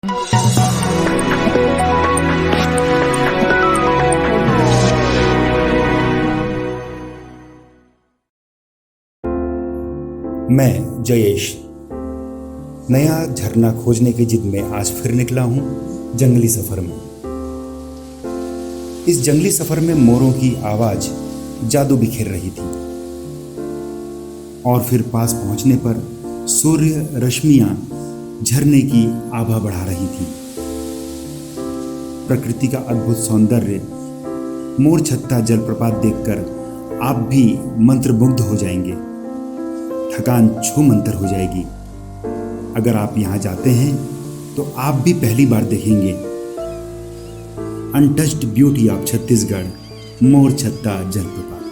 मैं जयेश नया झरना खोजने की जिद में आज फिर निकला हूं जंगली सफर में। इस जंगली सफर में मोरों की आवाज जादू बिखेर रही थी और फिर पास पहुंचने पर सूर्य रश्मियां झरने की आभा बढ़ा रही थी। प्रकृति का अद्भुत सौंदर्य, मोर छत्ता जलप्रपात देखकर आप भी मंत्रमुग्ध हो जाएंगे, थकान छू मंतर हो जाएगी। अगर आप यहां जाते हैं तो आप भी पहली बार देखेंगे अनटच्ड ब्यूटी ऑफ छत्तीसगढ़, मोर छत्ता जलप्रपात।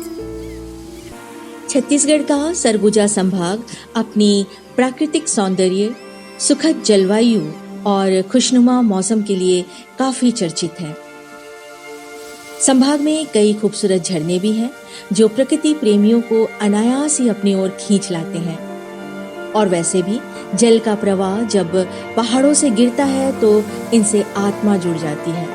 छत्तीसगढ़ का सरगुजा संभाग अपनी प्राकृतिक सौंदर्य, सुखद जलवायु और खुशनुमा मौसम के लिए काफी चर्चित है। संभाग में कई खूबसूरत झरने भी हैं जो प्रकृति प्रेमियों को अनायास ही अपनी ओर खींच लाते हैं। और वैसे भी जल का प्रवाह जब पहाड़ों से गिरता है तो इनसे आत्मा जुड़ जाती है।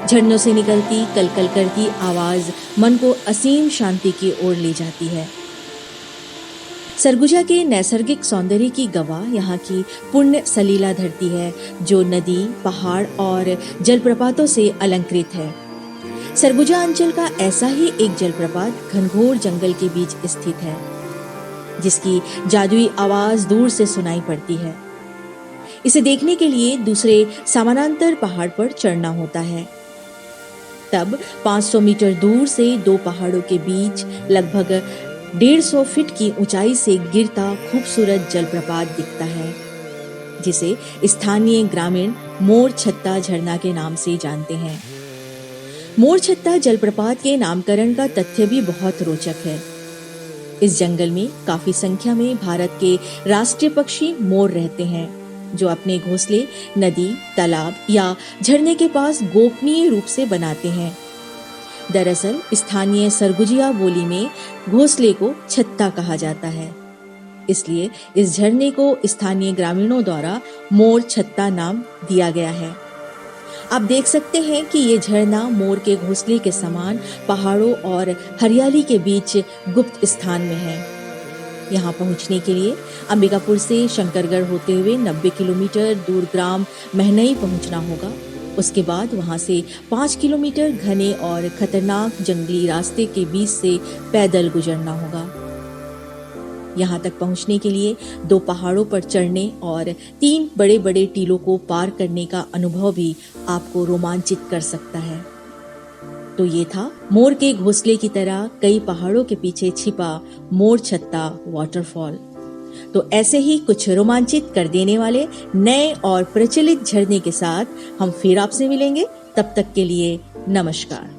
झरनों से निकलती कलकल करती आवाज मन को असीम शांति की ओर ले जाती है। सरगुजा के नैसर्गिक सौंदर्य की गवाह यहाँ की पुण्य सलीला धरती है जो नदी, पहाड़ और जलप्रपातों से अलंकृत है। सरगुजा अंचल का ऐसा ही एक जलप्रपात घनघोर जंगल के बीच स्थित है जिसकी जादुई आवाज दूर से सुनाई पड़ती है। इसे देखने के लिए दूसरे समानांतर पहाड़ पर चढ़ना होता है। तब 500 मीटर दूर से दो पहाड़ों के बीच लगभग 150 फीट की ऊंचाई से गिरता खूबसूरत जलप्रपात दिखता है जिसे स्थानीय ग्रामीण मोर छत्ता झरना के नाम से जानते हैं। मोर छत्ता जलप्रपात के नामकरण का तथ्य भी बहुत रोचक है। इस जंगल में काफी संख्या में भारत के राष्ट्रीय पक्षी मोर रहते हैं जो अपने घोंसले नदी, तालाब या झरने के पास गोपनीय रूप से बनाते हैं। दरअसल स्थानीय सरगुजिया बोली में घोंसले को छत्ता कहा जाता है, इसलिए इस झरने को स्थानीय ग्रामीणों द्वारा मोर छत्ता नाम दिया गया है। आप देख सकते हैं कि ये झरना मोर के घोंसले के समान पहाड़ों और हरियाली के बीच गुप्त स्थान में है। यहाँ पहुँचने के लिए अंबिकापुर से शंकरगढ़ होते हुए 90 किलोमीटर दूर ग्राम महनई पहुँचना होगा। उसके बाद वहां से 5 किलोमीटर घने और खतरनाक जंगली रास्ते के बीच से पैदल गुजरना होगा। यहाँ तक पहुँचने के लिए 2 पहाड़ों पर चढ़ने और 3 बड़े बड़े टीलों को पार करने का अनुभव भी आपको रोमांचित कर सकता है। तो ये था मोर के घोंसले की तरह कई पहाड़ों के पीछे छिपा मोर छत्ता वाटरफॉल। तो ऐसे ही कुछ रोमांचित कर देने वाले नए और प्रचलित झरने के साथ हम फिर आपसे मिलेंगे। तब तक के लिए नमस्कार।